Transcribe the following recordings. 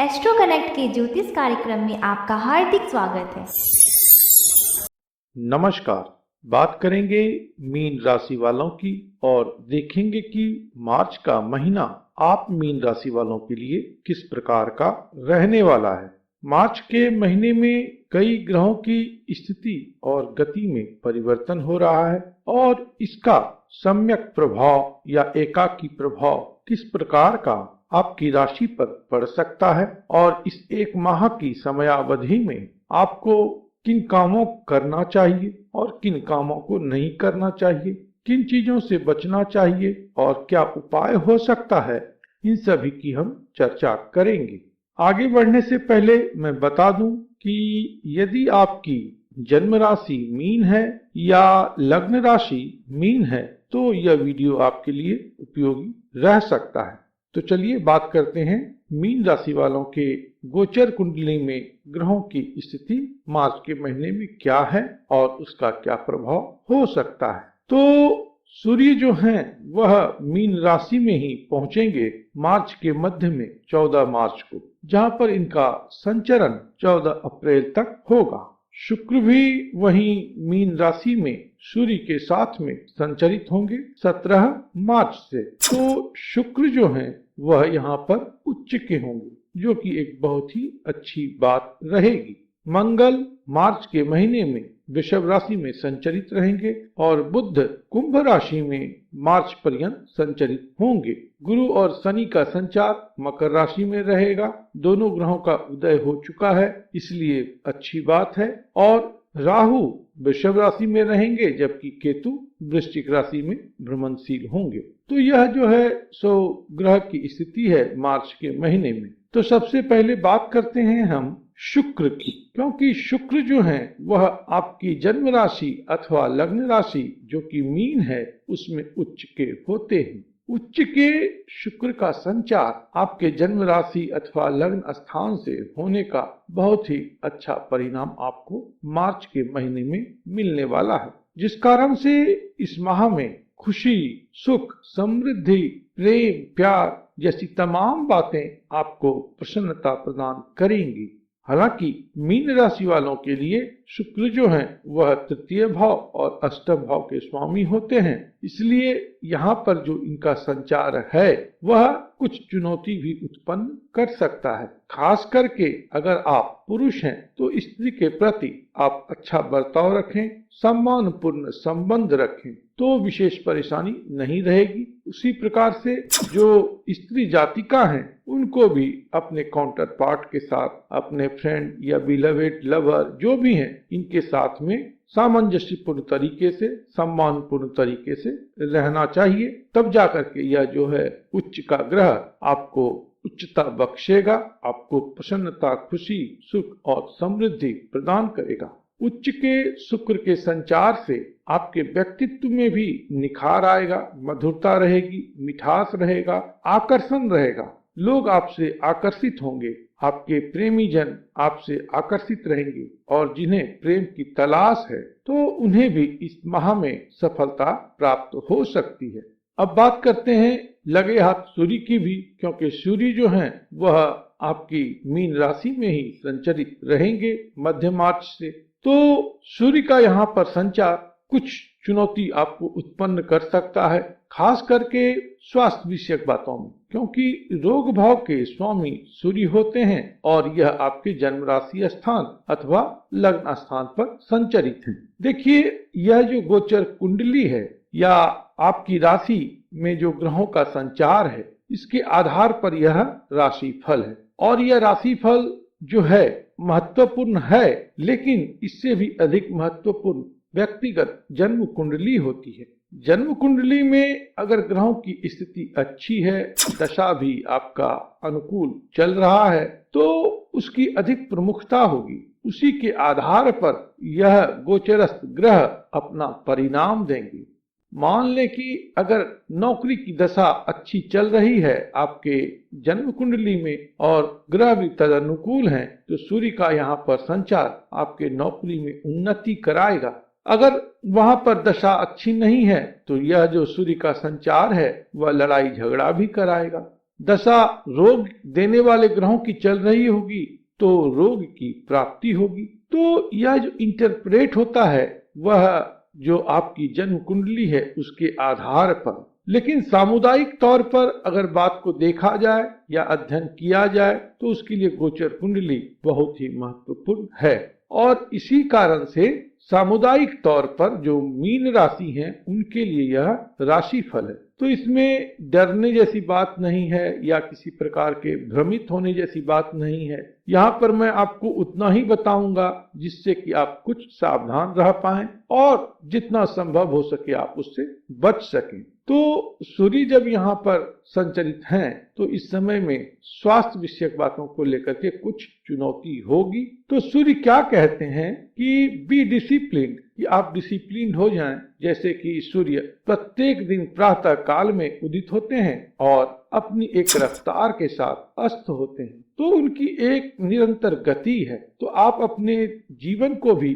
Astro connect के ज्योतिष कार्यक्रम में आपका हार्दिक स्वागत है। नमस्कार। बात करेंगे मीन राशि वालों की और देखेंगे कि मार्च का महीना आप मीन राशि वालों के लिए किस प्रकार का रहने वाला है। मार्च के महीने में कई ग्रहों की स्थिति और गति में परिवर्तन हो रहा है और इसका सम्यक प्रभाव या एकाकी प्रभाव किस प्रकार का आपकी राशि पर पड़ सकता है और इस एक माह की समयावधि में आपको किन कामों को करना चाहिए और किन कामों को नहीं करना चाहिए, किन चीजों से बचना चाहिए और क्या उपाय हो सकता है, इन सभी की हम चर्चा करेंगे। आगे बढ़ने से पहले मैं बता दूं कि यदि आपकी जन्म राशि मीन है या लग्न राशि मीन है तो यह वीडियो आपके लिए उपयोगी रह सकता है। तो चलिए बात करते हैं मीन राशि वालों के गोचर कुंडली में ग्रहों की स्थिति मार्च के महीने में क्या है और उसका क्या प्रभाव हो सकता है। तो सूर्य जो हैं वह मीन राशि में ही पहुंचेंगे मार्च के मध्य में 14 मार्च को, जहां पर इनका संचरण 14 अप्रैल तक होगा। शुक्र भी वहीं मीन राशि में सूर्य के साथ में संचरित होंगे 17 मार्च से। तो शुक्र जो हैं वह यहाँ पर उच्च के होंगे, जो कि एक बहुत ही अच्छी बात रहेगी। मंगल मार्च के महीने में वृषभ राशि में संचरित रहेंगे और बुध कुंभ राशि में मार्च पर्यंत संचरित होंगे। गुरु और शनि का संचार मकर राशि में रहेगा। दोनों ग्रहों का उदय हो चुका है, इसलिए अच्छी बात है। और राहु वृषभ राशि में रहेंगे जबकि केतु वृश्चिक राशि में भ्रमणशील होंगे। तो यह जो है सो ग्रह की स्थिति है मार्च के महीने में। तो सबसे पहले बात करते हैं हम शुक्र की, क्योंकि शुक्र जो है वह आपकी जन्म राशि अथवा लग्न राशि जो कि मीन है उसमें उच्च के होते हैं। उच्च के शुक्र का संचार आपके जन्म राशि अथवा लग्न स्थान से होने का बहुत ही अच्छा परिणाम आपको मार्च के महीने में मिलने वाला है, जिस कारण से इस माह में खुशी, सुख, समृद्धि, प्रेम, प्यार जैसी तमाम बातें आपको प्रसन्नता प्रदान करेंगी। हालांकि मीन राशि वालों के लिए शुक्र जो हैं वह तृतीय भाव और अष्टम भाव के स्वामी होते हैं, इसलिए यहाँ पर जो इनका संचार है वह कुछ चुनौती भी उत्पन्न कर सकता है। खास करके अगर आप पुरुष हैं तो स्त्री के प्रति आप अच्छा बर्ताव रखें, सम्मानपूर्ण संबंध रखें तो विशेष परेशानी नहीं रहेगी। उसी प्रकार से जो स्त्री जातिका हैं उनको भी अपने काउंटर पार्ट के साथ, अपने फ्रेंड या बिलवेड लवर जो भी हैं इनके साथ में सामंजस्यपूर्ण तरीके से, सम्मानपूर्ण तरीके से रहना चाहिए। तब जाकर के यह जो है उच्च का ग्रह आपको उच्चता बख्शेगा, आपको प्रसन्नता, खुशी, सुख और समृद्धि प्रदान करेगा। उच्च के शुक्र के संचार से आपके व्यक्तित्व में भी निखार आएगा, मधुरता रहेगी, मिठास रहेगा, आकर्षण रहेगा। लोग आपसे आकर्षित होंगे, आपके प्रेमी जन आपसे आकर्षित रहेंगे और जिन्हें प्रेम की तलाश है तो उन्हें भी इस माह में सफलता प्राप्त हो सकती है। अब बात करते हैं लगे हाथ सूर्य की भी, क्योंकि सूर्य जो हैं वह आपकी मीन राशि में ही संचरित रहेंगे मध्य मार्च से। तो सूर्य का यहाँ पर संचार कुछ चुनौती आपको उत्पन्न कर सकता है, खास करके स्वास्थ्य विषयक बातों में, क्योंकि रोग भाव के स्वामी सूर्य होते हैं और यह आपके जन्म राशि स्थान अथवा लग्न स्थान पर संचरित हैं। देखिए, यह जो गोचर कुंडली है या आपकी राशि में जो ग्रहों का संचार है, इसके आधार पर यह राशि फल है और यह राशि फल जो है महत्वपूर्ण है, लेकिन इससे भी अधिक महत्वपूर्ण व्यक्तिगत जन्म कुंडली होती है। जन्म कुंडली में अगर ग्रहों की स्थिति अच्छी है, दशा भी आपका अनुकूल चल रहा है, तो उसकी अधिक प्रमुखता होगी। उसी के आधार पर यह गोचरस्थ ग्रह अपना परिणाम देंगे। मान लें कि अगर नौकरी की दशा अच्छी चल रही है आपके जन्म कुंडली में और ग्रह भी तदनुकूल हैं, तो सूर्य का यहाँ पर संचार आपके नौकरी में उन्नति कराएगा। अगर वहां पर दशा अच्छी नहीं है तो यह जो सूर्य का संचार है वह लड़ाई झगड़ा भी कराएगा। दशा रोग देने वाले ग्रहों की चल रही होगी तो रोग की प्राप्ति होगी। तो यह जो इंटरप्रेट होता है वह जो आपकी जन्म कुंडली है उसके आधार पर, लेकिन सामुदायिक तौर पर अगर बात को देखा जाए या अध्ययन किया जाए तो उसके लिए गोचर कुंडली बहुत ही महत्वपूर्ण है। और इसी कारण से सामुदायिक तौर पर जो मीन राशि है उनके लिए यह राशि फल है। तो इसमें डरने जैसी बात नहीं है या किसी प्रकार के भ्रमित होने जैसी बात नहीं है। यहाँ पर मैं आपको उतना ही बताऊंगा जिससे कि आप कुछ सावधान रह पाएं और जितना संभव हो सके आप उससे बच सकें। तो सूर्य जब यहाँ पर संचरित हैं तो इस समय में स्वास्थ्य विषयक बातों को लेकर के कुछ चुनौती होगी। तो सूर्य क्या कहते हैं कि बी डिसिप्लिन, कि आप डिसिप्लिन हो जाएं। जैसे कि सूर्य प्रत्येक दिन प्रातः काल में उदित होते हैं और अपनी एक रफ्तार के साथ अस्त होते हैं, तो उनकी एक निरंतर गति है। तो आप अपने जीवन को भी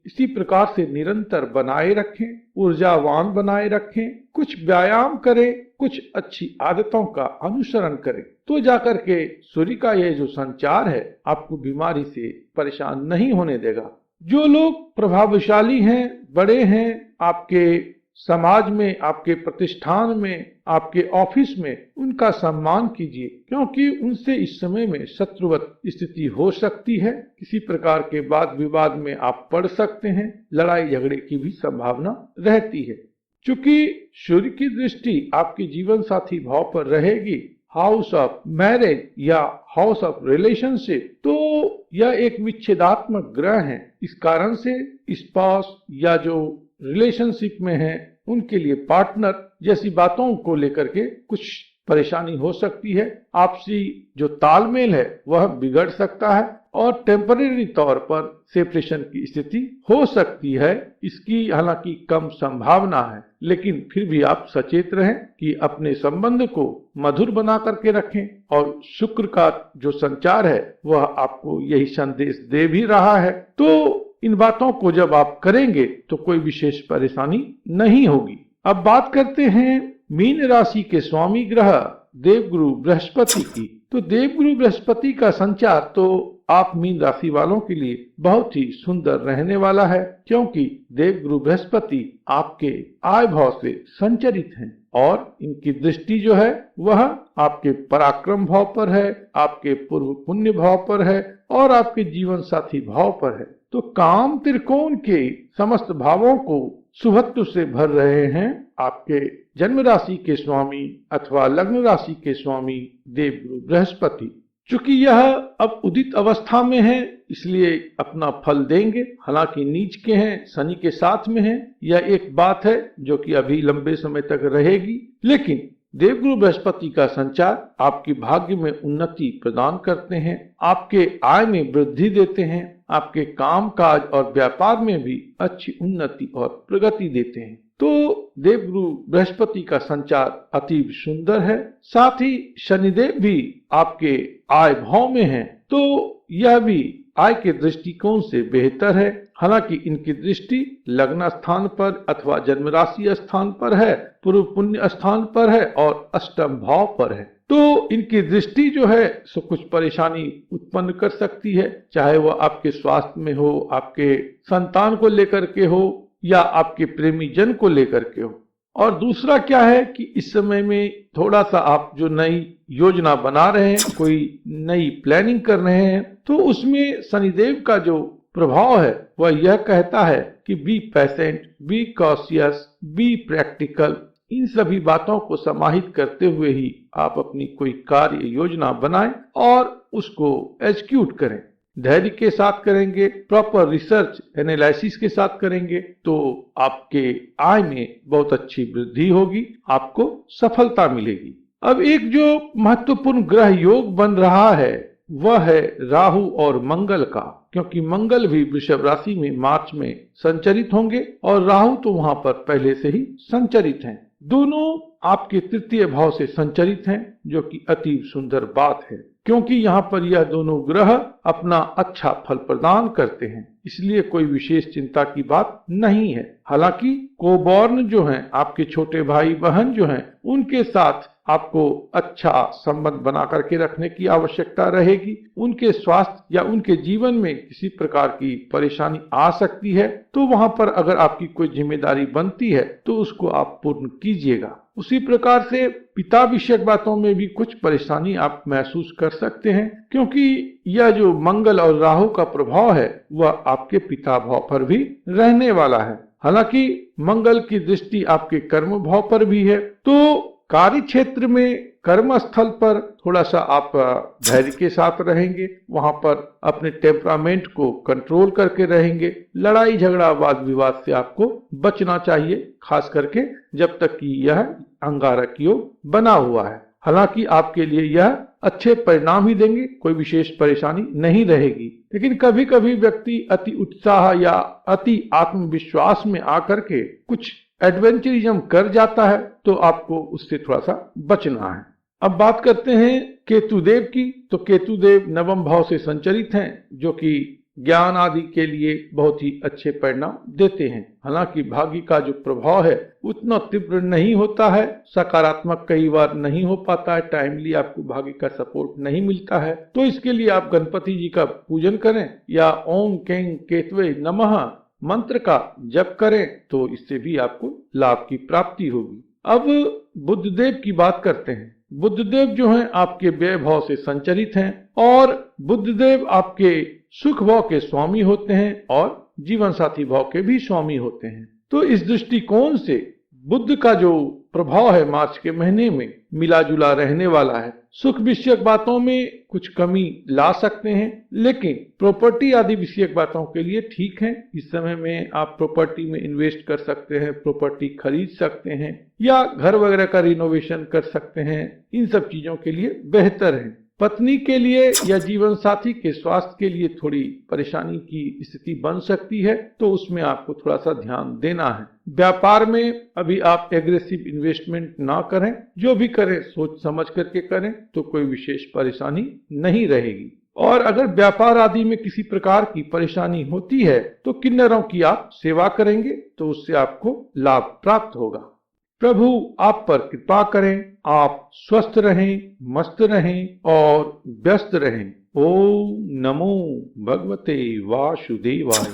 इसी प्रकार से निरंतर बनाए रखें, ऊर्जावान बनाए रखें, कुछ व्यायाम करें, कुछ अच्छी आदतों का अनुसरण करें, तो जाकर के सूर्य का यह जो संचार है आपको बीमारी से परेशान नहीं होने देगा। जो लोग प्रभावशाली हैं, बड़े हैं आपके समाज में, आपके प्रतिष्ठान में, आपके ऑफिस में, उनका सम्मान कीजिए, क्योंकि उनसे इस समय में शत्रुवत स्थिति हो सकती है। किसी प्रकार के वाद विवाद में आप पड़ सकते हैं, लड़ाई झगड़े की भी संभावना रहती है। चूंकि सूर्य की दृष्टि आपके जीवन साथी भाव पर रहेगी, हाउस ऑफ मैरिज या हाउस ऑफ रिलेशनशिप, तो यह एक विच्छेदात्मक ग्रह है। इस कारण से स्पाउस या जो रिलेशनशिप में है उनके लिए पार्टनर जैसी बातों को लेकर के कुछ परेशानी हो सकती है। आपसी जो तालमेल है वह बिगड़ सकता है और टेम्परेरी तौर पर सेपरेशन की स्थिति हो सकती है। इसकी हालांकि कम संभावना है, लेकिन फिर भी आप सचेत रहें कि अपने संबंध को मधुर बना करके रखें। और शुक्र का जो संचार है वह आपको यही संदेश दे भी रहा है। तो इन बातों को जब आप करेंगे तो कोई विशेष परेशानी नहीं होगी। अब बात करते हैं मीन राशि के स्वामी ग्रह देवगुरु बृहस्पति की। तो देवगुरु बृहस्पति का संचार तो आप मीन राशि वालों के लिए बहुत ही सुंदर रहने वाला है, क्योंकि देवगुरु बृहस्पति आपके आय भाव से संचरित हैं और इनकी दृष्टि जो है वह आपके पराक्रम भाव पर है, आपके पूर्व पुण्य भाव पर है और आपके जीवन साथी भाव पर है। तो काम त्रिकोण के समस्त भावों को शुभत्व से भर रहे हैं आपके जन्म राशि के स्वामी अथवा लग्न राशि के स्वामी देवगुरु बृहस्पति। चूंकि यह अब उदित अवस्था में है इसलिए अपना फल देंगे। हालांकि नीच के हैं, शनि के साथ में हैं, यह एक बात है जो कि अभी लंबे समय तक रहेगी। लेकिन देवगुरु बृहस्पति का संचार आपके भाग्य में उन्नति प्रदान करते हैं, आपके आय में वृद्धि देते हैं, आपके काम काज और व्यापार में भी अच्छी उन्नति और प्रगति देते हैं। तो देवगुरु बृहस्पति का संचार अतीव सुंदर है। साथ ही शनिदेव भी आपके आय भाव में हैं, तो यह भी आय के दृष्टिकोण से बेहतर है। हालांकि इनकी दृष्टि लग्न स्थान पर अथवा जन्म राशि स्थान पर है, पूर्व पुण्य स्थान पर है और अष्टम भाव पर है। तो इनकी दृष्टि जो है सो कुछ परेशानी उत्पन्न कर सकती है, चाहे वह आपके स्वास्थ्य में हो, आपके संतान को लेकर के हो या आपके प्रेमी जन को लेकर के हो। और दूसरा क्या है कि इस समय में थोड़ा सा आप जो नई योजना बना रहे हैं, कोई नई प्लानिंग कर रहे हैं, तो उसमें शनिदेव का जो प्रभाव है वह यह कहता है कि be patient, be cautious, be practical. इन सभी बातों को समाहित करते हुए ही आप अपनी कोई कार्य योजना बनाएं और उसको एग्जीक्यूट करें। धैर्य के साथ करेंगे, प्रॉपर रिसर्च एनालिसिस के साथ करेंगे तो आपके आय में बहुत अच्छी वृद्धि होगी, आपको सफलता मिलेगी। अब एक जो महत्वपूर्ण ग्रह योग बन रहा है वह है राहु और मंगल का, क्योंकि मंगल भी वृषभ राशि में मार्च में संचरित होंगे और राहु तो वहां पर पहले से ही संचरित हैं। दोनों आपके तृतीय भाव से संचरित हैं, जो कि अति सुंदर बात है, क्योंकि यहाँ पर यह दोनों ग्रह अपना अच्छा फल प्रदान करते हैं, इसलिए कोई विशेष चिंता की बात नहीं है। हालांकि कोबॉर्न जो हैं, आपके छोटे भाई बहन जो हैं, उनके साथ आपको अच्छा संबंध बना करके रखने की आवश्यकता रहेगी। उनके स्वास्थ्य या उनके जीवन में किसी प्रकार की परेशानी आ सकती है, तो वहां पर अगर आपकी कोई जिम्मेदारी बनती है तो उसको आप पूर्ण कीजिएगा। उसी प्रकार से पिता विषयक बातों में भी कुछ परेशानी आप महसूस कर सकते हैं, क्योंकि यह जो मंगल और राहु का प्रभाव है वह आपके पिता भाव पर भी रहने वाला है। हालांकि मंगल की दृष्टि आपके कर्म भाव पर भी है, तो कार्य क्षेत्र में कर्म स्थल पर थोड़ा सा आप धैर्य के साथ रहेंगे, वहां पर अपने टेम्परामेंट को कंट्रोल करके रहेंगे। लड़ाई झगड़ा वाद विवाद से आपको बचना चाहिए, खास करके जब तक कि यह अंगारक योग बना हुआ है। हालांकि आपके लिए यह अच्छे परिणाम ही देंगे, कोई विशेष परेशानी नहीं रहेगी। लेकिन कभी कभी व्यक्ति अति उत्साह या अति आत्मविश्वास में आकर के कुछ एडवेंचरिज्म कर जाता है, तो आपको उससे थोड़ा सा बचना है। अब बात करते हैं केतुदेव की। तो केतुदेव नवम भाव से संचरित हैं, जो कि ज्ञान आदि के लिए बहुत ही अच्छे परिणाम देते हैं। हालांकि भाग्य का जो प्रभाव है उतना तीव्र नहीं होता है, सकारात्मक कई बार नहीं हो पाता है, टाइमली आपको भाग्य का सपोर्ट नहीं मिलता है। तो इसके लिए आप गणपति जी का पूजन करें या ओम कें केतवे नमः मंत्र का जप करें, तो इससे भी आपको लाभ की प्राप्ति होगी। अब बुधदेव की बात करते हैं। बुधदेव जो हैं आपके व्यय भाव से संचरित हैं, और बुधदेव आपके सुख भाव के स्वामी होते हैं और जीवन साथी भाव के भी स्वामी होते हैं। तो इस दृष्टिकोण से बुध का जो प्रभाव है मार्च के महीने में मिला जुला रहने वाला है। सुख विषयक बातों में कुछ कमी ला सकते हैं, लेकिन प्रॉपर्टी आदि विषयक बातों के लिए ठीक है। इस समय में आप प्रॉपर्टी में इन्वेस्ट कर सकते हैं, प्रॉपर्टी खरीद सकते हैं या घर वगैरह का रिनोवेशन कर सकते हैं। इन सब चीजों के लिए बेहतर है। पत्नी के लिए या जीवन साथी के स्वास्थ्य के लिए थोड़ी परेशानी की स्थिति बन सकती है, तो उसमें आपको थोड़ा सा ध्यान देना है। व्यापार में अभी आप एग्रेसिव इन्वेस्टमेंट ना करें, जो भी करें सोच समझ करके करें, तो कोई विशेष परेशानी नहीं रहेगी। और अगर व्यापार आदि में किसी प्रकार की परेशानी होती है तो किन्नरों की आप सेवा करेंगे तो उससे आपको लाभ प्राप्त होगा। प्रभु आप पर कृपा करें, आप स्वस्थ रहें, मस्त रहें और व्यस्त रहें। ओम नमो भगवते वासुदेवाय।